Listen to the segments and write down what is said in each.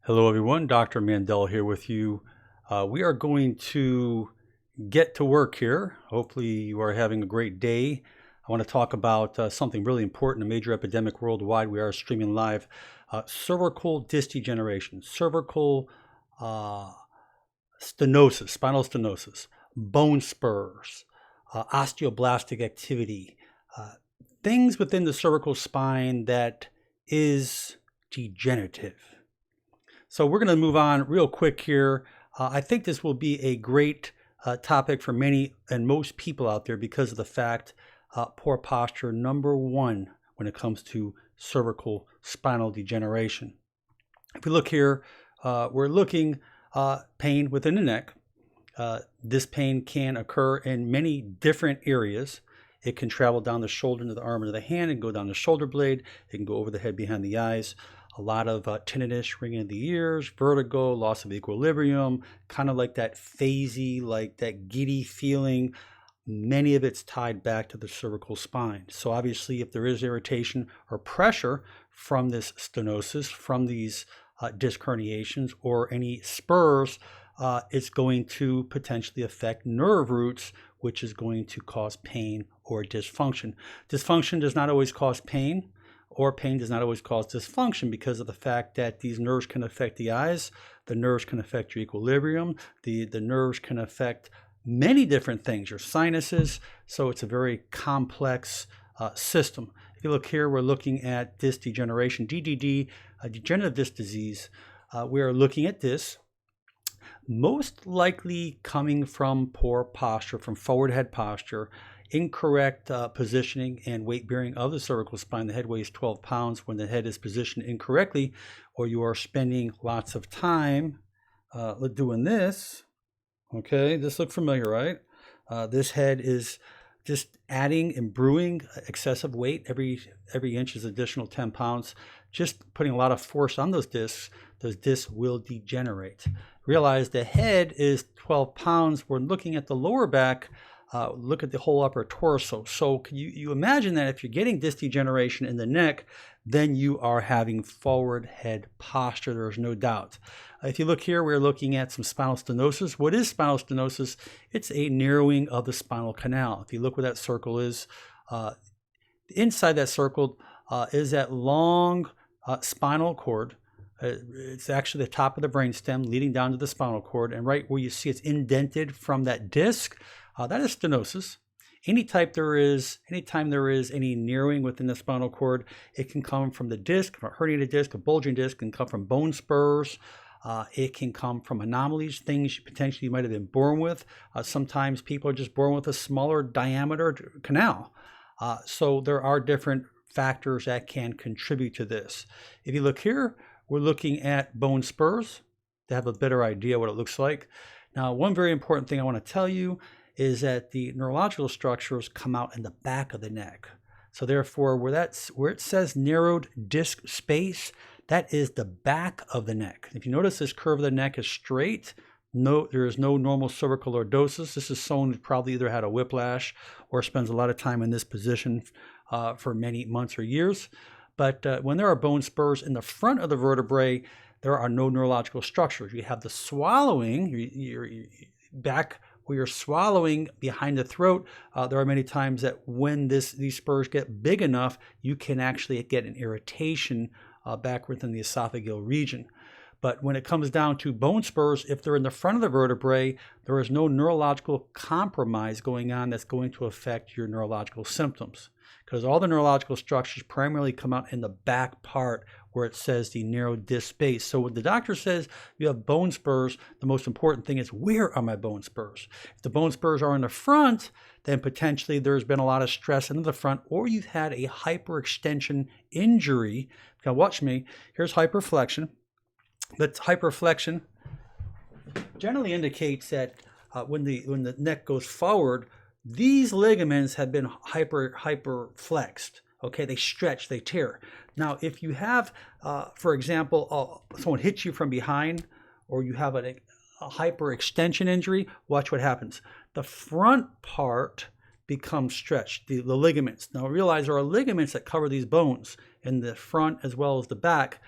Hello everyone, Dr. Mandell here with you. We are going to get to work here. Hopefully you are having a great day. I want to talk about something really important, a major epidemic worldwide. We are streaming live. Cervical disc degeneration, cervical stenosis, spinal stenosis, bone spurs, osteoblastic activity, things within the cervical spine that is degenerative. So we're going to move on real quick here. I think this will be a great topic for many and most people out there because of the fact poor posture, number one, when it comes to cervical spinal degeneration. If we look here, we're looking pain within the neck. This pain can occur in many different areas. It can travel down the shoulder into the arm into the hand and go down the shoulder blade. It can go over the head behind the eyes. A lot of tinnitus, ringing in the ears, vertigo, loss of equilibrium, kind of like that phasey, like that giddy feeling. Many of it's tied back to the cervical spine. So obviously if there is irritation or pressure from this stenosis, from these disc herniations or any spurs, it's going to potentially affect nerve roots, which is going to cause pain or dysfunction. Dysfunction does not always cause pain, or pain does not always cause dysfunction because of the fact that these nerves can affect the eyes, the nerves can affect your equilibrium, the nerves can affect many different things, your sinuses, so it's a very complex system. If you look here, we're looking at disc degeneration, DDD, degenerative disc disease. We are looking at this most likely coming from poor posture, from forward head posture, incorrect positioning and weight bearing of the cervical spine. The head weighs 12 pounds when the head is positioned incorrectly, or you are spending lots of time doing this. Okay, this looks familiar, right? This head is just adding and brewing excessive weight. Every inch is additional 10 pounds. Just putting a lot of force on those discs will degenerate. Realize the head is 12 pounds. We're looking at the lower back. Look at the whole upper torso. So can you imagine that if you're getting disc degeneration in the neck, then you are having forward head posture. There's no doubt. If you look here, we're looking at some spinal stenosis. What is spinal stenosis? It's a narrowing of the spinal canal. If you look where that circle is, inside that circle is that long spinal cord. It's actually the top of the brainstem leading down to the spinal cord, and right where you see it's indented from that disc, that is stenosis. Anytime there is any narrowing within the spinal cord, it can come from the disc, from a herniated disc, a bulging disc, can come from bone spurs. It can come from anomalies, things potentially you might have been born with. Sometimes people are just born with a smaller diameter canal. So there are different factors that can contribute to this. If you look here, we're looking at bone spurs to have a better idea what it looks like. Now, one very important thing I want to tell you is that the neurological structures come out in the back of the neck. So therefore, where it says narrowed disc space, that is the back of the neck. If you notice this curve of the neck is straight, there is no normal cervical lordosis. This is someone who probably either had a whiplash or spends a lot of time in this position for many months or years. But when there are bone spurs in the front of the vertebrae, there are no neurological structures. You have the swallowing, your back where you're swallowing behind the throat. There are many times that when these spurs get big enough, you can actually get an irritation back within the esophageal region. But when it comes down to bone spurs, if they're in the front of the vertebrae, there is no neurological compromise going on that's going to affect your neurological symptoms. Because all the neurological structures primarily come out in the back part where it says the narrow disc space. So when the doctor says you have bone spurs, the most important thing is, where are my bone spurs? If the bone spurs are in the front, then potentially there's been a lot of stress into the front, or you've had a hyperextension injury. Now watch me, here's hyperflexion. But hyperflexion generally indicates that when the neck goes forward, these ligaments have been hyperflexed. Okay, they stretch, they tear. Now, if you have, for example, someone hits you from behind, or you have a hyperextension injury, watch what happens. The front part becomes stretched, the ligaments. Now realize there are ligaments that cover these bones in the front as well as the back.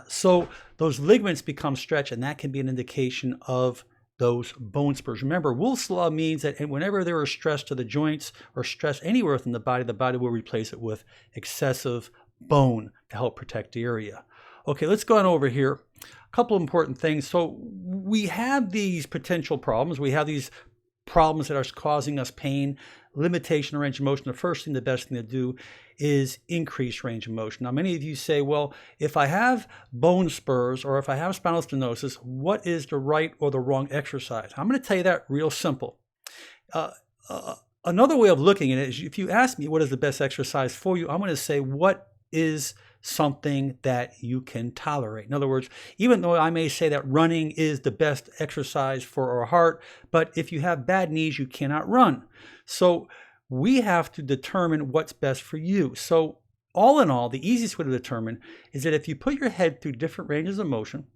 So those ligaments become stretched, and that can be an indication of those bone spurs. Remember, Wolff's law means that whenever there is stress to the joints or stress anywhere within the body will replace it with excessive bone to help protect the area. Okay, let's go on over here. A couple of important things. So we have these potential problems. We have these problems that are causing us pain, limitation of range of motion. The first thing, the best thing to do is increase range of motion. Now, many of you say, well, if I have bone spurs or if I have spinal stenosis, what is the right or the wrong exercise? I'm going to tell you that real simple. Another way of looking at it is, if you ask me what is the best exercise for you, I'm going to say, what is something that you can tolerate? In other words, even though I may say that running is the best exercise for our heart, but if you have bad knees, you cannot run. So we have to determine what's best for you. So all in all, the easiest way to determine is that if you put your head through different ranges of motion,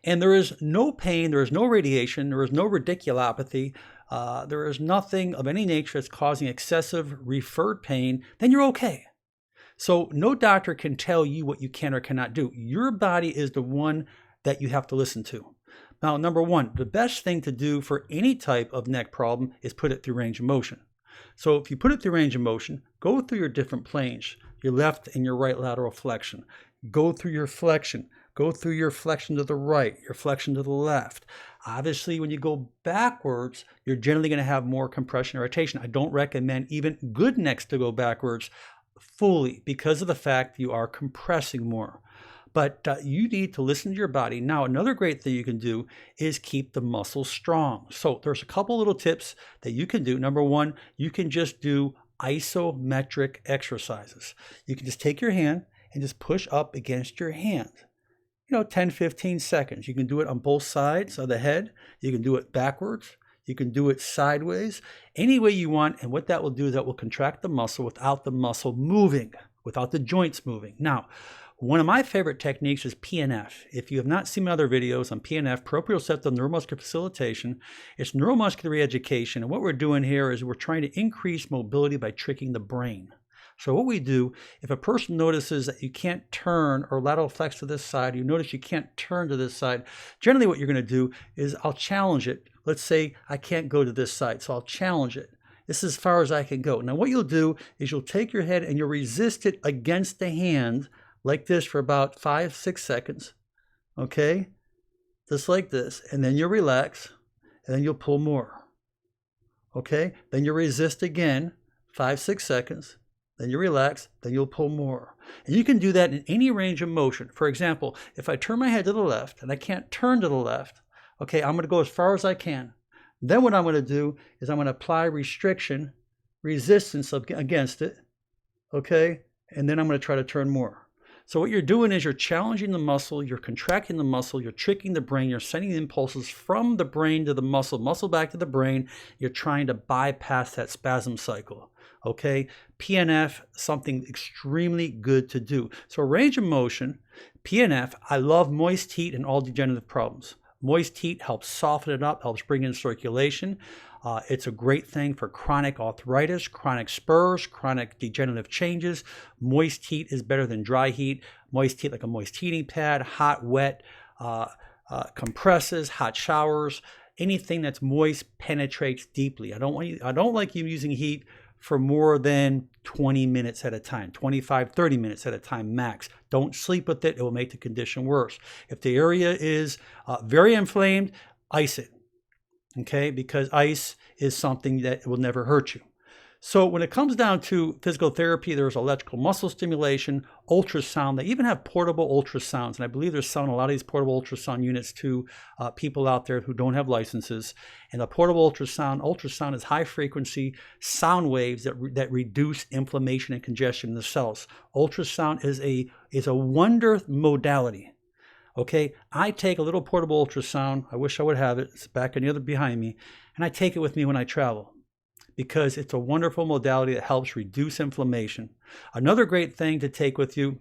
and there is no pain, there is no radiation, there is no radiculopathy, there is nothing of any nature that's causing excessive referred pain, then you're okay. So no doctor can tell you what you can or cannot do. Your body is the one that you have to listen to. Now, number one, the best thing to do for any type of neck problem is put it through range of motion. So if you put it through range of motion, go through your different planes, your left and your right lateral flexion. Go through your flexion. Go through your flexion to the right, your flexion to the left. Obviously, when you go backwards, you're generally going to have more compression or rotation. I don't recommend even good necks to go backwards fully because of the fact you are compressing more. But you need to listen to your body. Now, another great thing you can do is keep the muscles strong. So there's a couple little tips that you can do. Number one, you can just do isometric exercises. You can just take your hand and just push up against your hand. 10, 15 seconds. You can do it on both sides of the head. You can do it backwards. You can do it sideways, any way you want. And what that will do is that will contract the muscle without the muscle moving, without the joints moving. Now, one of my favorite techniques is PNF. If you have not seen my other videos on PNF, proprioceptive neuromuscular facilitation, it's neuromuscular re-education. And what we're doing here is we're trying to increase mobility by tricking the brain. So what we do, if a person notices that you can't turn or lateral flex to this side, you notice you can't turn to this side, generally what you're going to do is I'll challenge it. Let's say I can't go to this side, so I'll challenge it. This is as far as I can go. Now what you'll do is you'll take your head and you'll resist it against the hand like this for about 5-6 seconds, okay? Just like this, and then you'll relax, and then you'll pull more, okay? Then you'll resist again, 5-6 seconds, then you relax, then you'll pull more. And you can do that in any range of motion. For example, if I turn my head to the left and I can't turn to the left, okay, I'm going to go as far as I can. Then what I'm going to do is I'm going to apply restriction, resistance against it, okay? And then I'm going to try to turn more. So what you're doing is you're challenging the muscle, you're contracting the muscle, you're tricking the brain, you're sending impulses from the brain to the muscle, muscle back to the brain. You're trying to bypass that spasm cycle. Okay, PNF, something extremely good to do. So range of motion, PNF, I love moist heat and all degenerative problems. Moist heat helps soften it up, helps bring in circulation. It's a great thing for chronic arthritis, chronic spurs, chronic degenerative changes. Moist heat is better than dry heat. Moist heat like a moist heating pad, hot, wet, compresses, hot showers. Anything that's moist penetrates deeply. I don't like you using heat for more than 20 minutes at a time, 25, 30 minutes at a time max. Don't sleep with it. It will make the condition worse. If the area is very inflamed, ice it, okay? Because ice is something that will never hurt you. So when it comes down to physical therapy, there's electrical muscle stimulation, ultrasound. They even have portable ultrasounds. And I believe they're selling a lot of these portable ultrasound units to people out there who don't have licenses. And the portable ultrasound is high frequency sound waves that reduce inflammation and congestion in the cells. Ultrasound is a wonder modality. Okay, I take a little portable ultrasound. I wish I would have it. It's back on the other behind me. And I take it with me when I travel, because it's a wonderful modality that helps reduce inflammation. Another great thing to take with you,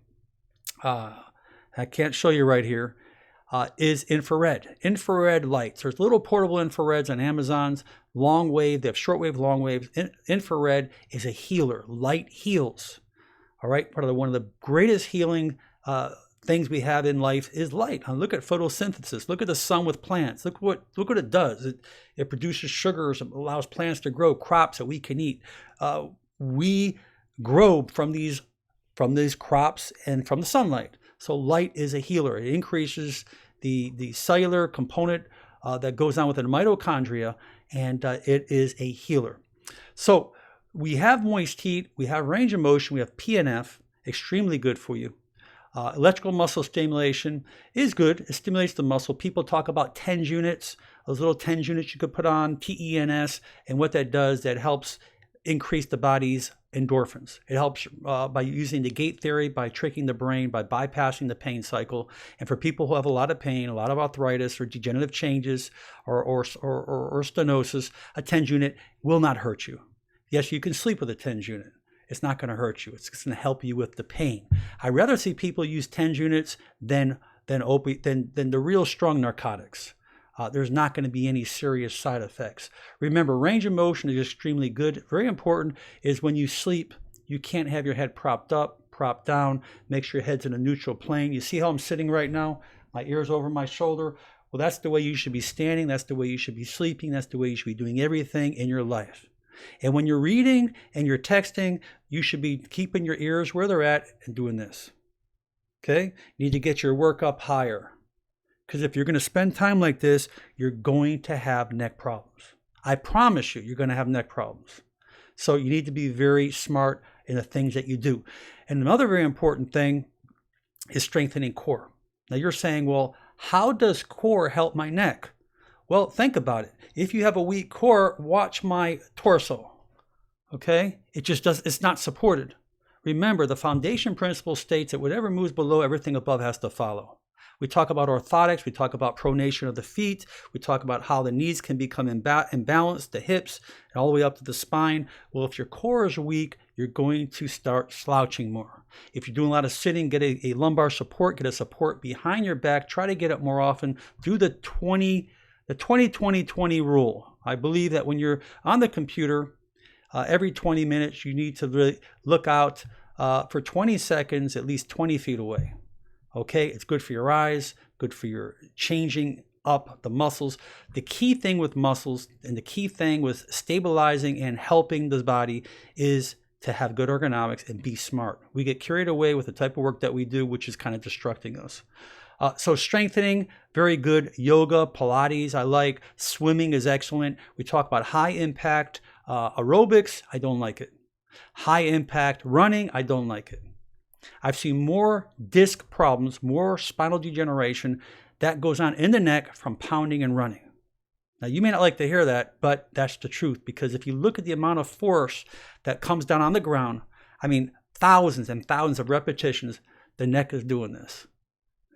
I can't show you right here, is infrared. Infrared lights. There's little portable infrareds on Amazon's, long wave. They have short wave, long waves. Infrared is a healer. Light heals. All right, one of the greatest healing things we have in life is light. And look at photosynthesis. Look at the sun with plants. Look what it does. It produces sugars, it allows plants to grow, crops that we can eat. We grow from these crops and from the sunlight. So light is a healer. It increases the cellular component that goes on within the mitochondria, and it is a healer. So we have moist heat, we have range of motion, we have PNF, extremely good for you. Electrical muscle stimulation is good. It stimulates the muscle. People talk about TENS units, those little TENS units you could put on, TENS, and what that does, that helps increase the body's endorphins. It helps by using the gate theory, by tricking the brain, by bypassing the pain cycle. And for people who have a lot of pain, a lot of arthritis or degenerative changes or stenosis, a TENS unit will not hurt you. Yes, you can sleep with a TENS unit. It's not going to hurt you. It's just going to help you with the pain. I'd rather see people use TENS units than the real strong narcotics. There's not going to be any serious side effects. Remember, range of motion is extremely good. Very important is when you sleep, you can't have your head propped up, propped down. Make sure your head's in a neutral plane. You see how I'm sitting right now? My ear's over my shoulder. Well, that's the way you should be standing. That's the way you should be sleeping. That's the way you should be doing everything in your life. And when you're reading and you're texting, you should be keeping your ears where they're at and doing this. Okay? You need to get your work up higher. Because if you're going to spend time like this, you're going to have neck problems. I promise you, you're going to have neck problems. So you need to be very smart in the things that you do. And another very important thing is strengthening core. Now you're saying, well, how does core help my neck? Well, think about it. If you have a weak core, watch my torso. Okay? It's not supported. Remember, the foundation principle states that whatever moves below, everything above has to follow. We talk about orthotics, we talk about pronation of the feet, we talk about how the knees can become imbalanced, the hips, and all the way up to the spine. Well, if your core is weak, you're going to start slouching more. If you're doing a lot of sitting, get a lumbar support, get a support behind your back, try to get it more often. Do the 20-20-20 rule. I believe that when you're on the computer, every 20 minutes, you need to really look out for 20 seconds, at least 20 feet away. Okay, it's good for your eyes, good for your changing up the muscles. The key thing with muscles and the key thing with stabilizing and helping the body is to have good ergonomics and be smart. We get carried away with the type of work that we do, which is kind of destructing us. So strengthening, very good. Yoga, Pilates, I like. Swimming is excellent. We talk about high impact aerobics. I don't like it. High impact running, I don't like it. I've seen more disc problems, more spinal degeneration that goes on in the neck from pounding and running. Now, you may not like to hear that, but that's the truth, because if you look at the amount of force that comes down on the ground, I mean, thousands and thousands of repetitions, the neck is doing this.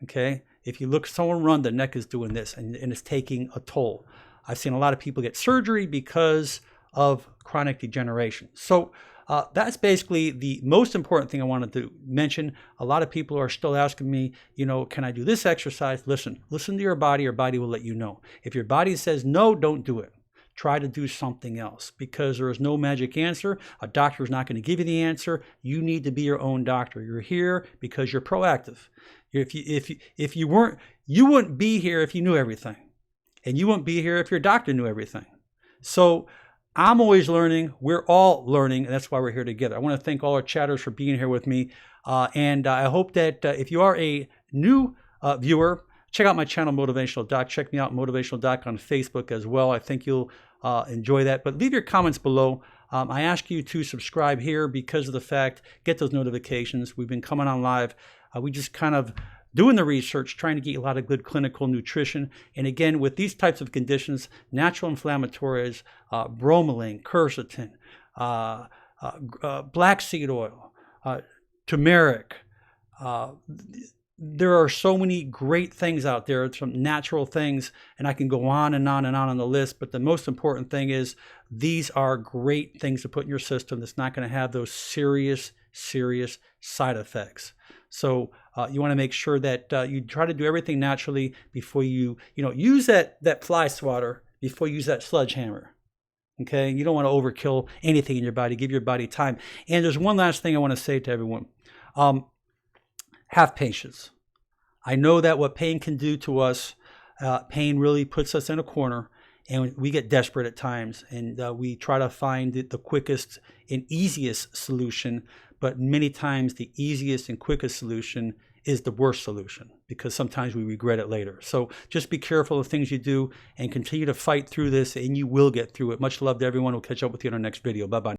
Okay? If you look at someone run, the neck is doing this, and it's taking a toll. I've seen a lot of people get surgery because of chronic degeneration. So that's basically the most important thing I wanted to mention. A lot of people are still asking me, can I do this exercise? Listen to your body will let you know. If your body says no, don't do it. Try to do something else, because there is no magic answer. A doctor is not going to give you the answer. You need to be your own doctor. You're here because you're proactive. If you weren't, you wouldn't be here if you knew everything. And you wouldn't be here if your doctor knew everything. So I'm always learning. We're all learning, and that's why we're here together. I want to thank all our chatters for being here with me. And I hope that if you are a new viewer, check out my channel, Motivational Doc. Check me out, Motivational Doc, on Facebook as well. I think you'll enjoy that. But leave your comments below. I ask you to subscribe here because of the fact, get those notifications. We've been coming on live. We just kind of doing the research, trying to get a lot of good clinical nutrition. And again, with these types of conditions, natural inflammatories, bromelain, quercetin, black seed oil, turmeric. There are so many great things out there, some natural things, and I can go on and on and on the list. But the most important thing is these are great things to put in your system that's not going to have those serious side effects. So you want to make sure that you try to do everything naturally before you use that fly swatter before you use that sledgehammer. Okay, you don't want to overkill anything in your body. Give your body time. And there's one last thing I want to say to everyone: have patience. I know that what pain can do to us, pain really puts us in a corner, and we get desperate at times, and we try to find the quickest and easiest solution, but many times the easiest and quickest solution is the worst solution, because sometimes we regret it later. So just be careful of things you do and continue to fight through this, and you will get through it. Much love to everyone. We'll catch up with you in our next video. Bye-bye.